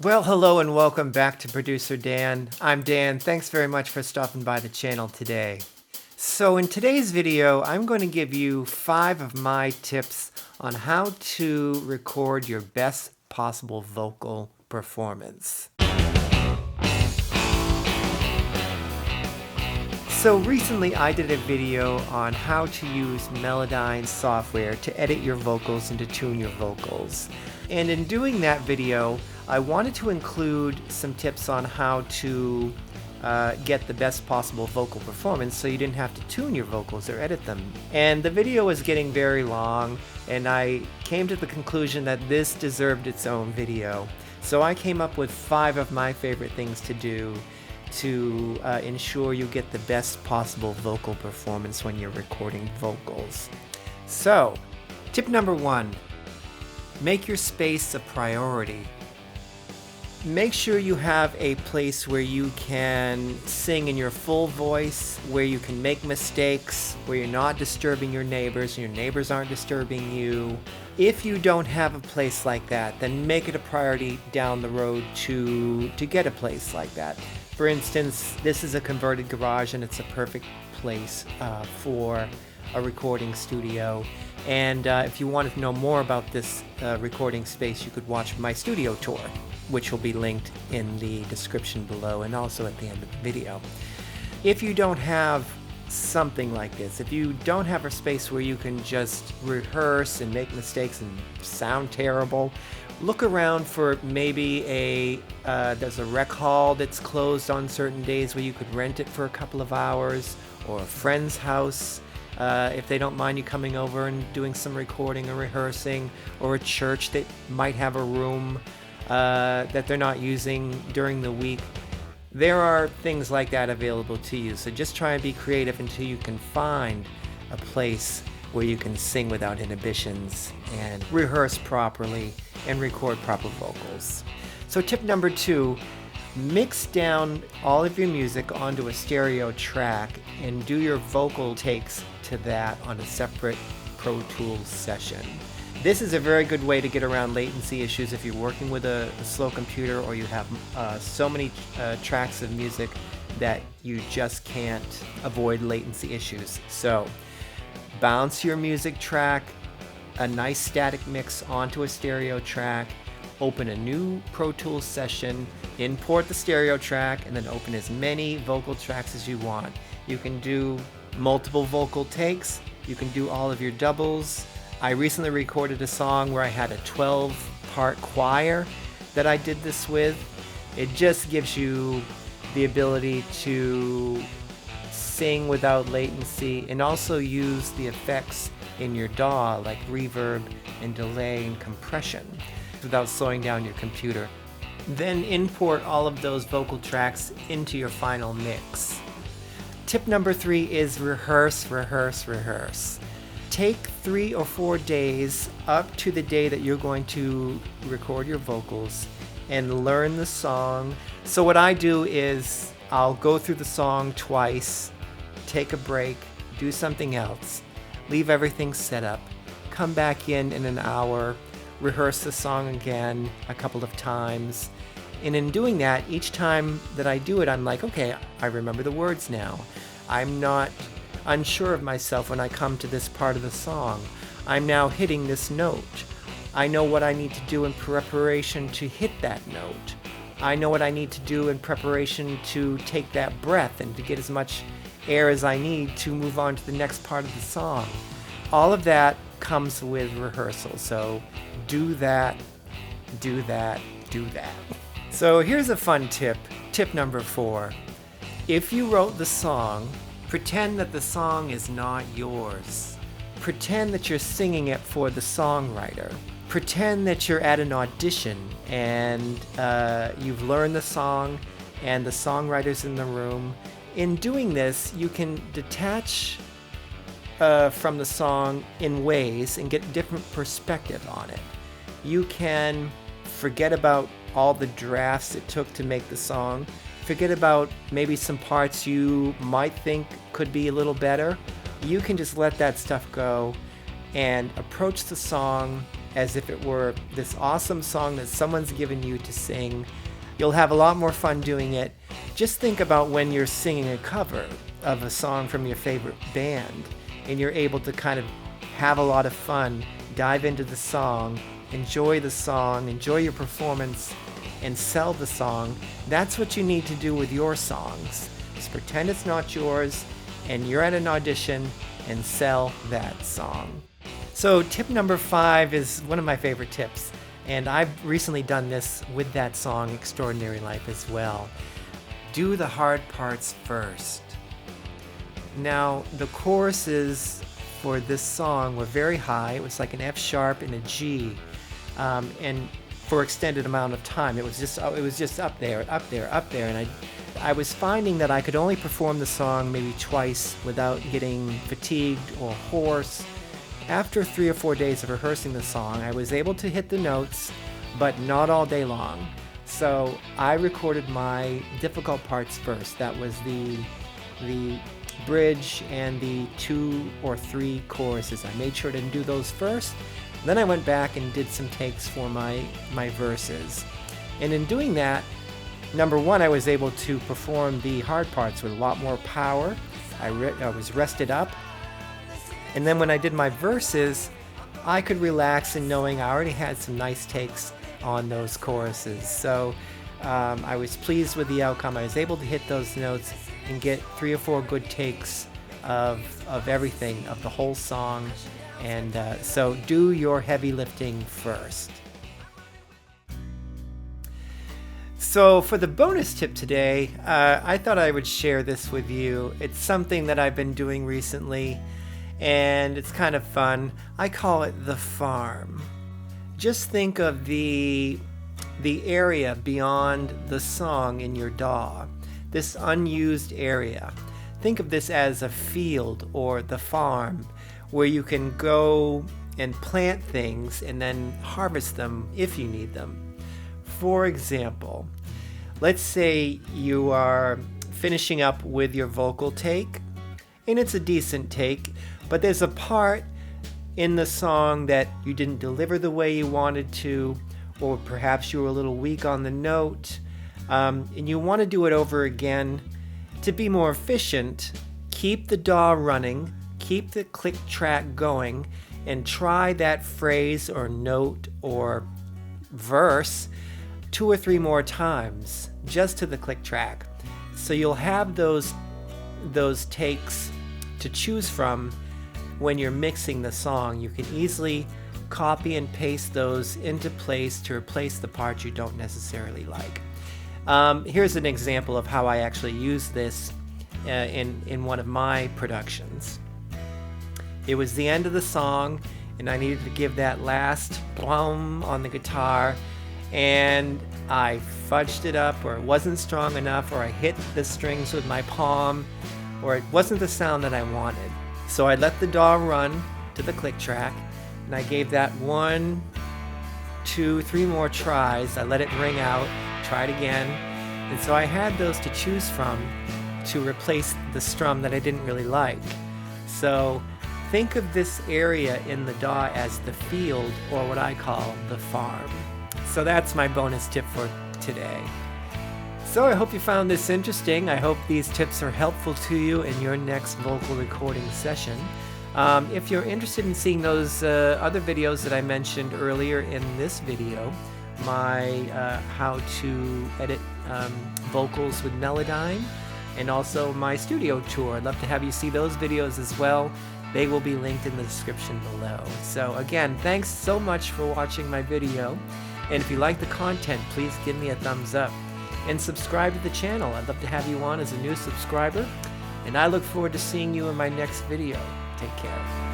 Well, hello and welcome back to Producer Dan. I'm Dan. Thanks very much for stopping by the channel today. So in today's video, I'm going to give you 5 of my tips on how to record your best possible vocal performance. So recently I did a video on how to use Melodyne software to edit your vocals and to tune your vocals. And in doing that video, I wanted to include some tips on how to get the best possible vocal performance so you didn't have to tune your vocals or edit them. And the video was getting very long, and I came to the conclusion that this deserved its own video. So I came up with 5 of my favorite things to do to ensure you get the best possible vocal performance when you're recording vocals. So, tip number 1, make your space a priority. Make sure you have a place where you can sing in your full voice, where you can make mistakes, where you're not disturbing your neighbors and your neighbors aren't disturbing you. If you don't have a place like that, then make it a priority down the road to get a place like that. For instance, this is a converted garage and it's a perfect place for a recording studio. And if you wanted to know more about this recording space, you could watch my studio tour, which will be linked in the description below and also at the end of the video. If you don't have something like this, if you don't have a space where you can just rehearse and make mistakes and sound terrible, look around for maybe there's a rec hall that's closed on certain days where you could rent it for a couple of hours, or a friend's house if they don't mind you coming over and doing some recording or rehearsing, or a church that might have a room that they're not using during the week. There are things like that available to you, so just try and be creative until you can find a place where you can sing without inhibitions and rehearse properly and record proper vocals. So tip number 2, mix down all of your music onto a stereo track and do your vocal takes to that on a separate Pro Tools session. This is a very good way to get around latency issues if you're working with a slow computer, or you have so many tracks of music that you just can't avoid latency issues. So bounce your music track, a nice static mix, onto a stereo track, open a new Pro Tools session, import the stereo track, and then open as many vocal tracks as you want. You can do multiple vocal takes, you can do all of your doubles. I recently recorded a song where I had a 12-part choir that I did this with. It just gives you the ability to sing without latency and also use the effects in your DAW like reverb and delay and compression without slowing down your computer. Then import all of those vocal tracks into your final mix. Tip number 3 is rehearse, rehearse, rehearse. Take 3 or 4 days up to the day that you're going to record your vocals and learn the song. So what I do is I'll go through the song twice, take a break, do something else, leave everything set up, come back in an hour, rehearse the song again a couple of times. And in doing that, each time that I do it, I'm like, okay, I remember the words now. I'm not unsure of myself when I come to this part of the song. I'm now hitting this note. I know what I need to do in preparation to hit that note. I know what I need to do in preparation to take that breath and to get as much air as I need to move on to the next part of the song. All of that comes with rehearsal, so do that, do that, do that. So here's a fun tip. Tip number 4. If you wrote the song, pretend that the song is not yours. Pretend that you're singing it for the songwriter. Pretend that you're at an audition and you've learned the song and the songwriter's in the room. In doing this, you can detach from the song in ways and get different perspective on it. You can forget about all the drafts it took to make the song. Forget about maybe some parts you might think could be a little better. You can just let that stuff go and approach the song as if it were this awesome song that someone's given you to sing. You'll have a lot more fun doing it. Just think about when you're singing a cover of a song from your favorite band and you're able to kind of have a lot of fun, dive into the song, enjoy your performance, and sell the song. That's what you need to do with your songs. Just pretend it's not yours and you're at an audition and sell that song. So tip number 5 is one of my favorite tips, and I've recently done this with that song Extraordinary Life as well. Do the hard parts first. Now, the choruses for this song were very high. It was like an F sharp and a G, and for extended amount of time. It was just up there, and I was finding that I could only perform the song maybe twice without getting fatigued or hoarse. After 3 or 4 days of rehearsing the song, I was able to hit the notes, but not all day long. So I recorded my difficult parts first. That was the bridge and the 2 or 3 choruses. I made sure to do those first. Then I went back and did some takes for my verses. And in doing that, number 1, I was able to perform the hard parts with a lot more power. I was rested up. And then when I did my verses, I could relax in knowing I already had some nice takes on those choruses. So I was pleased with the outcome. I was able to hit those notes and get 3 or 4 good takes of everything, of the whole song. And so do your heavy lifting first. So for the bonus tip today, I thought I would share this with you. It's something that I've been doing recently, and it's kind of fun. I call it the farm. Just think of the area beyond the song in your DAW, this unused area. Think of this as a field or the farm where you can go and plant things and then harvest them if you need them. For example, let's say you are finishing up with your vocal take, and it's a decent take, but there's a part in the song that you didn't deliver the way you wanted to, or perhaps you were a little weak on the note, and you want to do it over again. To be more efficient, keep the DAW running, keep the click track going, and try that phrase or note or verse 2 or 3 more times just to the click track. So you'll have those takes to choose from when you're mixing the song. You can easily copy and paste those into place to replace the parts you don't necessarily like. Here's an example of how I actually use this in one of my productions. It was the end of the song, and I needed to give that last blum on the guitar, and I fudged it up, or it wasn't strong enough, or I hit the strings with my palm, or it wasn't the sound that I wanted. So I let the DAW run to the click track, and I gave that 1, 2, 3 more tries. I let it ring out, tried again, and so I had those to choose from to replace the strum that I didn't really like. So think of this area in the DAW as the field, or what I call the farm. So that's my bonus tip for today. So I hope you found this interesting. I hope these tips are helpful to you in your next vocal recording session. If you're interested in seeing those other videos that I mentioned earlier in this video, my how to edit vocals with Melodyne, and also my studio tour, I'd love to have you see those videos as well. They will be linked in the description below. So again, thanks so much for watching my video. And if you like the content, please give me a thumbs up. And subscribe to the channel. I'd love to have you on as a new subscriber. And I look forward to seeing you in my next video. Take care.